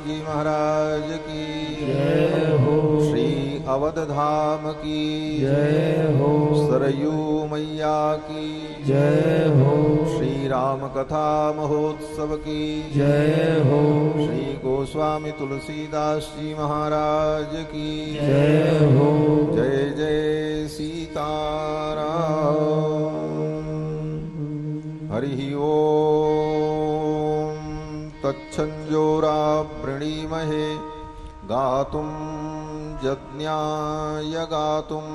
जी महाराज की जय हो। श्री अवध धाम की जय हो। सरयू मैया की जय हो। श्री राम कथा महोत्सव की जय हो। श्री गोस्वामी तुलसीदास जी महाराज की जय हो। जय जय सीताराम। हरि ओम तच्छंजोरा प्रणीमहे गातुं यज्ञाय गातुं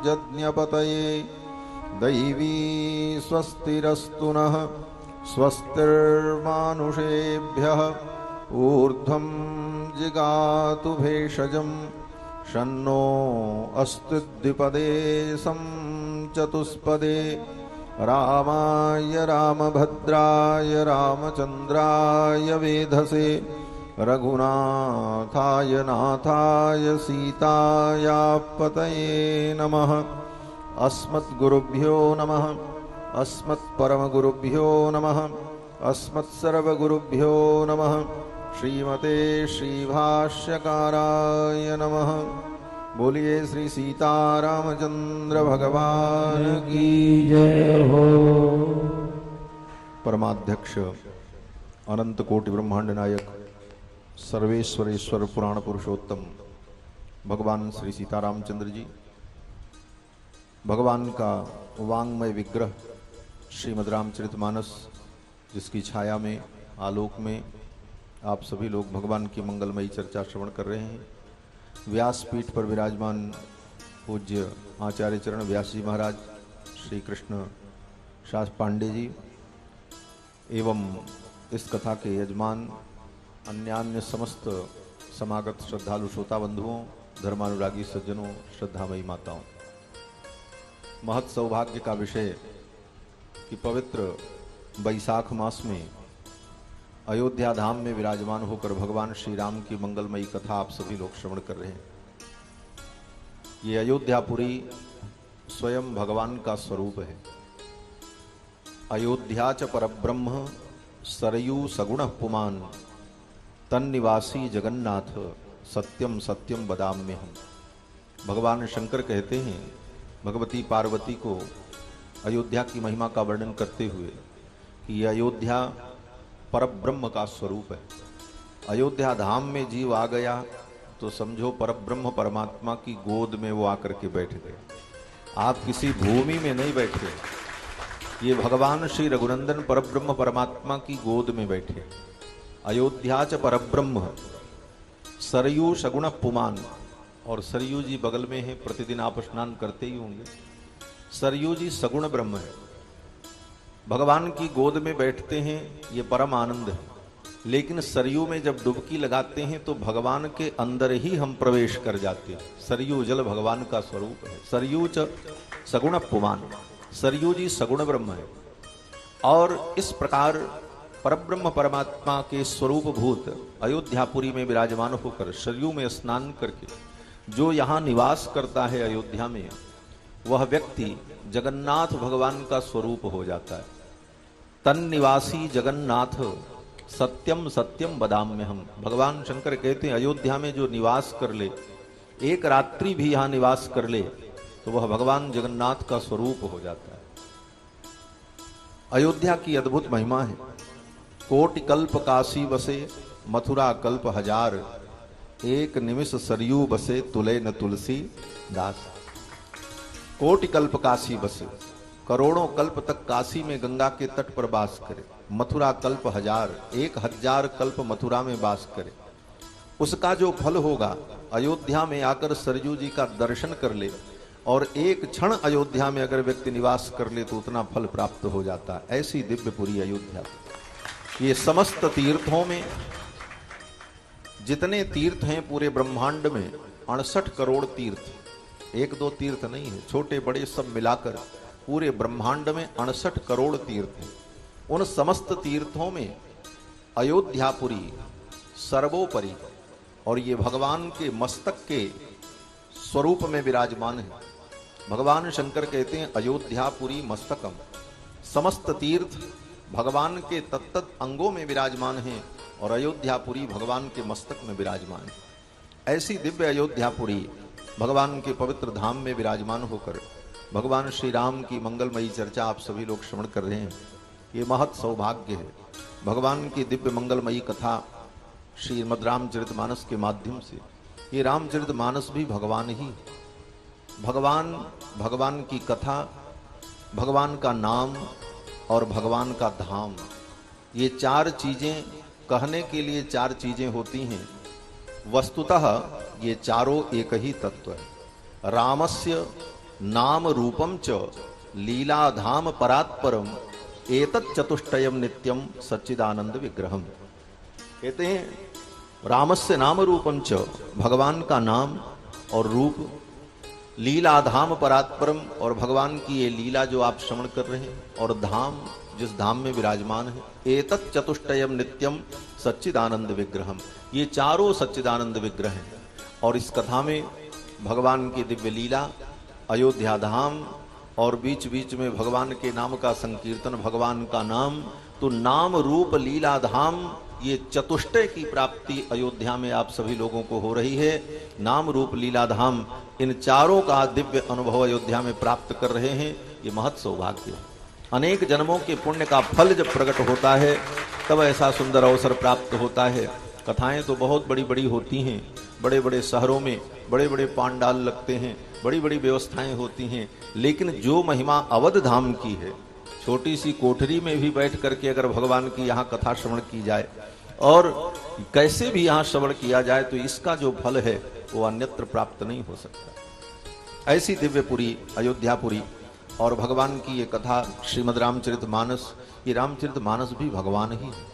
यज्ञपतये दैवी स्वस्तिरस्तु नः स्वस्तिर्मानुषेभ्यः ऊर्ध्वं जिगातु भेषजं शन्नो अस्तु द्विपदे सं चतुष्पदे रामाय रामभद्राय रामचन्द्राय वेधसे रघुनाथाय नाथाय सीतायापतये नमः। अस्मद्गुरुभ्यो नमः। अस्मत्परमगुरुभ्यो नमः। अस्मत्सर्वगुरुभ्यो नमः। श्रीमते श्रीभाष्यकाराय नमः। बोलिए श्री सीतारामचंद्र भगवान की जय हो। परमाध्यक्ष अनंत कोटि ब्रह्मांड नायक सर्वेश्वरेश्वर पुराण पुरुषोत्तम भगवान श्री सीतारामचंद्र जी, भगवान का वांगमय विग्रह श्रीमद् रामचरितमानस, जिसकी छाया में आलोक में आप सभी लोग भगवान की मंगलमयी चर्चा श्रवण कर रहे हैं। व्यासपीठ पर विराजमान पूज्य आचार्य चरण व्यास जी महाराज, श्री कृष्ण शास्त्र पांडे जी एवं इस कथा के यजमान, अन्यान्य समस्त समागत श्रद्धालु श्रोता बंधुओं, धर्मानुरागी सज्जनों, श्रद्धामयी माताओं, महत सौभाग्य का विषय कि पवित्र बैसाख मास में अयोध्या धाम में विराजमान होकर भगवान श्री राम की मंगलमयी कथा आप सभी लोग श्रवण कर रहे हैं। ये अयोध्यापुरी स्वयं भगवान का स्वरूप है। अयोध्या च परब्रह्म सरयू सगुण पुमान तन्निवासी जगन्नाथ सत्यम सत्यम वदाम्यहम्। भगवान शंकर कहते हैं भगवती पार्वती को अयोध्या की महिमा का वर्णन करते हुए कि यह अयोध्या परब्रह्म का स्वरूप है। अयोध्या धाम में जीव आ गया तो समझो परब्रह्म परमात्मा की गोद में वो आकर के बैठ गए। आप किसी भूमि में नहीं बैठे, ये भगवान श्री रघुनंदन परब्रह्म परमात्मा की गोद में बैठे। अयोध्या च परब्रह्म सरयू सगुण पुमान, और सरयू जी बगल में है, प्रतिदिन आप स्नान करते ही होंगे। सरयू जी सगुण ब्रह्म है, भगवान की गोद में बैठते हैं, ये परम आनंद है। लेकिन सरयू में जब डुबकी लगाते हैं तो भगवान के अंदर ही हम प्रवेश कर जाते हैं। सरयू जल भगवान का स्वरूप है। सरयू च सगुण पुमान, सरयू जी सगुण ब्रह्म है। और इस प्रकार परब्रह्म परमात्मा के स्वरूप भूत अयोध्यापुरी में विराजमान होकर सरयू में स्नान करके जो यहाँ निवास करता है अयोध्या में, वह व्यक्ति जगन्नाथ भगवान का स्वरूप हो जाता है। तन निवासी जगन्नाथ सत्यम सत्यम वदाम्यहम्। भगवान शंकर कहते हैं अयोध्या में जो निवास कर ले, एक रात्रि भी यहाँ निवास कर ले, तो वह भगवान जगन्नाथ का स्वरूप हो जाता है। अयोध्या की अद्भुत महिमा है। कोटि कल्प काशी बसे मथुरा कल्प हजार, एक निमिष सरयू बसे तुले न तुलसी दास। कोटि कल्प काशी बसे, करोड़ों कल्प तक काशी में गंगा के तट पर वास करे। मथुरा कल्प हजार, 1000 कल्प मथुरा में वास करे। उसका जो फल होगा, अयोध्या में आकर सरयू जी का दर्शन कर ले और एक क्षण अयोध्या में अगर व्यक्ति निवास कर ले तो उतना फल प्राप्त हो जाता है। ऐसी दिव्यपुरी अयोध्या। ये समस्त तीर्थों में, जितने तीर्थ हैं पूरे ब्रह्मांड में 68 करोड़ तीर्थ, एक दो तीर्थ नहीं है, छोटे बड़े सब मिलाकर पूरे ब्रह्मांड में 68 करोड़ तीर्थ हैं। उन समस्त तीर्थों में अयोध्यापुरी सर्वोपरि, और ये भगवान के मस्तक के स्वरूप में विराजमान है। भगवान शंकर कहते हैं अयोध्यापुरी मस्तकम। समस्त तीर्थ भगवान के तत्त अंगों में विराजमान हैं और अयोध्यापुरी भगवान के मस्तक में विराजमान है। ऐसी दिव्य अयोध्यापुरी भगवान के पवित्र धाम में विराजमान होकर भगवान श्री राम की मंगलमयी चर्चा आप सभी लोग श्रवण कर रहे हैं। ये महत सौभाग्य है। भगवान की दिव्य मंगलमयी कथा श्रीमद् रामचरितमानस के माध्यम से, ये रामचरितमानस भी भगवान ही, भगवान की कथा, भगवान का नाम और भगवान का धाम, ये चार चीजें कहने के लिए चार चीजें होती हैं। वस्तुतः ये चारों एक ही तत्व है। रामस्य नाम रूपम च लीलाधाम परात्परम एतत् चतुष्टयम नित्यम सच्चिदानंद विग्रहम। कहते हैं रामस्य नाम रूपम च, भगवान का नाम और रूप, लीलाधाम परात्परम, और भगवान की ये लीला जो आप श्रवण कर रहे हैं, और धाम जिस धाम में विराजमान है, एतत् चतुष्टयम नित्यम सच्चिदानंद विग्रहम, ये चारों सच्चिदानंद विग्रह हैं। और इस कथा में भगवान की दिव्य लीला, अयोध्या धाम, और बीच बीच में भगवान के नाम का संकीर्तन, भगवान का नाम, तो नाम रूप लीला धाम, ये चतुष्टय की प्राप्ति अयोध्या में आप सभी लोगों को हो रही है। नाम रूप लीला धाम, इन चारों का दिव्य अनुभव अयोध्या में प्राप्त कर रहे हैं। ये महत् सौभाग्य है। अनेक जन्मों के पुण्य का फल जब प्रकट होता है तब ऐसा सुंदर अवसर प्राप्त होता है। कथाएं तो बहुत बड़ी बड़ी होती हैं, बड़े बड़े शहरों में बड़े बड़े पांडाल लगते हैं, बड़ी बड़ी व्यवस्थाएं होती हैं, लेकिन जो महिमा अवध धाम की है, छोटी सी कोठरी में भी बैठ करके अगर भगवान की यहाँ कथा श्रवण की जाए और कैसे भी यहाँ श्रवण किया जाए तो इसका जो फल है वो अन्यत्र प्राप्त नहीं हो सकता। ऐसी दिव्यपुरी अयोध्यापुरी और भगवान की ये कथा श्रीमद् रामचरितमानस, ये रामचरितमानस भी भगवान ही है।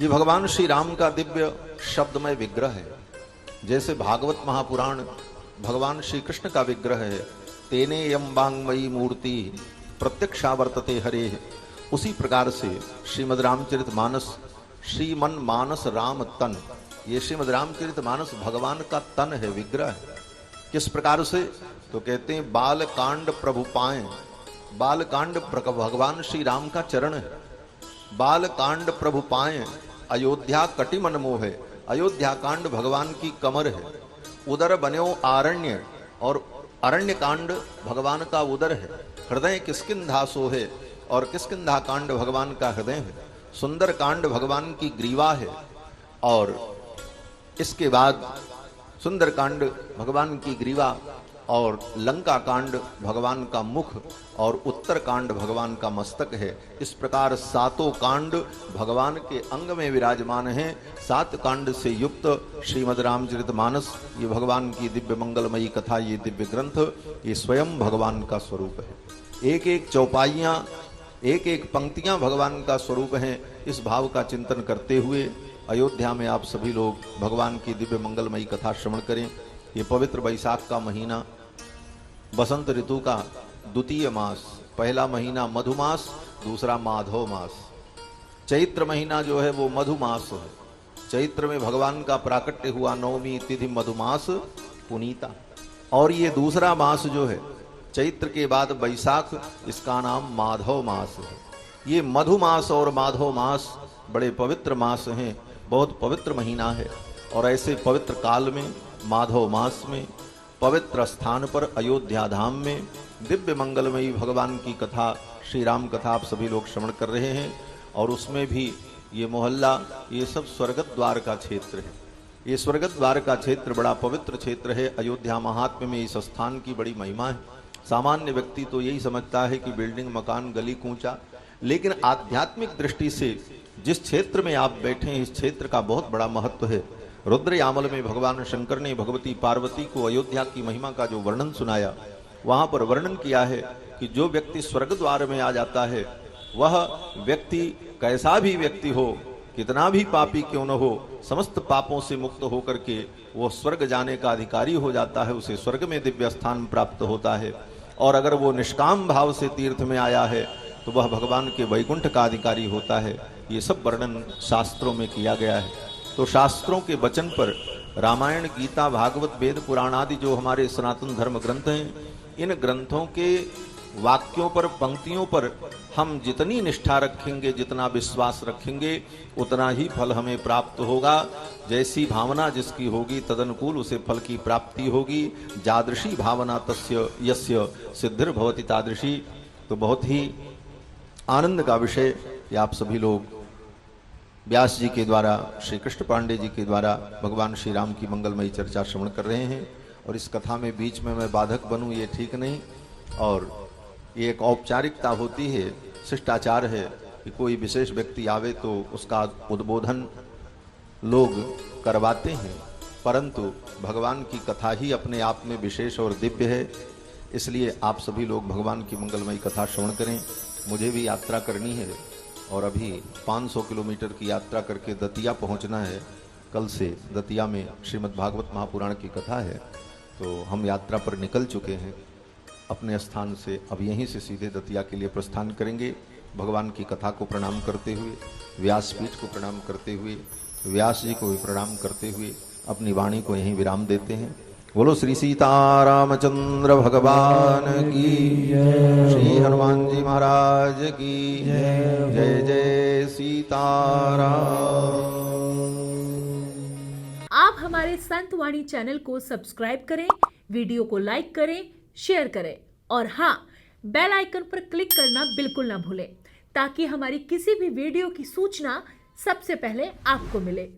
ये भगवान श्री राम का दिव्य शब्दमय विग्रह है। जैसे भागवत महापुराण भगवान श्री कृष्ण का विग्रह है, तेने यम वांगमयी मूर्ति प्रत्यक्षावर्तते हरे, उसी प्रकार से श्रीमद् रामचरितमानस श्रीमन मानस राम तन, ये श्रीमद् रामचरितमानस भगवान का तन है, विग्रह है। किस प्रकार से? तो कहते हैं बालकांड प्रभु पाएं, बालकांड भगवान श्री राम का चरण है। बालकांड प्रभु पाएं अयोध्या कटि मन मोह है, अयोध्या कांड भगवान की कमर है। उदर बन्यो आरण्य, और अरण्य कांड भगवान का उदर है। हृदय किष्किंधा सो है, और किष्किंधा कांड भगवान का हृदय है। सुंदर कांड भगवान की ग्रीवा है, और इसके बाद सुंदर कांड भगवान की ग्रीवा, और लंका कांड भगवान का मुख, और उत्तर कांड भगवान का मस्तक है। इस प्रकार सातों कांड भगवान के अंग में विराजमान हैं। सात कांड से युक्त श्रीमद् रामचरितमानस, ये भगवान की दिव्य मंगलमयी कथा, ये दिव्य ग्रंथ, ये स्वयं भगवान का स्वरूप है। एक एक चौपाइयाँ, एक एक पंक्तियां भगवान का स्वरूप हैं। इस भाव का चिंतन करते हुए अयोध्या में आप सभी लोग भगवान की दिव्य मंगलमयी कथा श्रवण करें। ये पवित्र वैशाख का महीना, बसंत ऋतु का द्वितीय मास, पहला महीना मधुमास, दूसरा माधव मास। चैत्र महीना जो है वो मधुमास है। चैत्र में भगवान का प्राकट्य हुआ, नवमी तिथि मधुमास पुनीता। और ये दूसरा मास जो है चैत्र के बाद वैशाख, इसका नाम माधव मास है। ये मधुमास और माधव मास बड़े पवित्र मास हैं, बहुत पवित्र महीना है। और ऐसे पवित्र काल में, माधव मास में, पवित्र स्थान पर अयोध्या धाम में दिव्य मंगलमयी भगवान की कथा, श्री राम कथा आप सभी लोग श्रवण कर रहे हैं। और उसमें भी ये मोहल्ला, ये सब स्वर्गद्वार द्वार का क्षेत्र है। ये स्वर्गद्वार द्वार का क्षेत्र बड़ा पवित्र क्षेत्र है। अयोध्या महात्म्य में इस स्थान की बड़ी महिमा है। सामान्य व्यक्ति तो यही समझता है कि बिल्डिंग, मकान, गली कूंचा, लेकिन आध्यात्मिक दृष्टि से जिस क्षेत्र में आप बैठे हैं, इस क्षेत्र का बहुत बड़ा महत्व है। रुद्रयामल में भगवान शंकर ने भगवती पार्वती को अयोध्या की महिमा का जो वर्णन सुनाया, वहां पर वर्णन किया है कि जो व्यक्ति स्वर्ग द्वार में आ जाता है, वह व्यक्ति कैसा भी व्यक्ति हो, कितना भी पापी क्यों न हो, समस्त पापों से मुक्त होकर के वो स्वर्ग जाने का अधिकारी हो जाता है। उसे स्वर्ग में दिव्य स्थान प्राप्त होता है। और अगर वो निष्काम भाव से तीर्थ में आया है तो वह भगवान के वैकुंठ का अधिकारी होता है। ये सब वर्णन शास्त्रों में किया गया है। तो शास्त्रों के वचन पर रामायण, गीता, भागवत, वेद, पुराण आदि जो हमारे सनातन धर्म ग्रंथ हैं, इन ग्रंथों के वाक्यों पर, पंक्तियों पर हम जितनी निष्ठा रखेंगे, जितना विश्वास रखेंगे, उतना ही फल हमें प्राप्त होगा। जैसी भावना जिसकी होगी तदनुकूल उसे फल की प्राप्ति होगी। जादृशी भावना तस्य यस्य सिद्धिर्भवति तादृशी। तो बहुत ही आनंद का विषय कि आप सभी लोग व्यास जी के द्वारा, श्री कृष्ण पांडे जी के द्वारा भगवान श्री राम की मंगलमयी चर्चा श्रवण कर रहे हैं। और इस कथा में बीच में मैं बाधक बनूं ये ठीक नहीं, और ये एक औपचारिकता होती है, शिष्टाचार है कि कोई विशेष व्यक्ति आवे तो उसका उद्बोधन लोग करवाते हैं, परंतु भगवान की कथा ही अपने आप में विशेष और दिव्य है। इसलिए आप सभी लोग भगवान की मंगलमयी कथा श्रवण करें। मुझे भी यात्रा करनी है और अभी 500 किलोमीटर की यात्रा करके दतिया पहुंचना है। कल से दतिया में श्रीमद् भागवत महापुराण की कथा है, तो हम यात्रा पर निकल चुके हैं अपने स्थान से। अब यहीं से सीधे दतिया के लिए प्रस्थान करेंगे। भगवान की कथा को प्रणाम करते हुए, व्यासपीठ को प्रणाम करते हुए, व्यास जी को भी प्रणाम करते हुए अपनी वाणी को यहीं विराम देते हैं। बोलो श्री सीतारामचंद्र भगवान की जय, श्री हनुमान जी महाराज की जय। जय जय सीताराम। आप हमारे संत वाणी चैनल को सब्सक्राइब करें, वीडियो को लाइक करें, शेयर करें और हाँ, बेल आइकन पर क्लिक करना बिल्कुल ना भूलें, ताकि हमारी किसी भी वीडियो की सूचना सबसे पहले आपको मिले।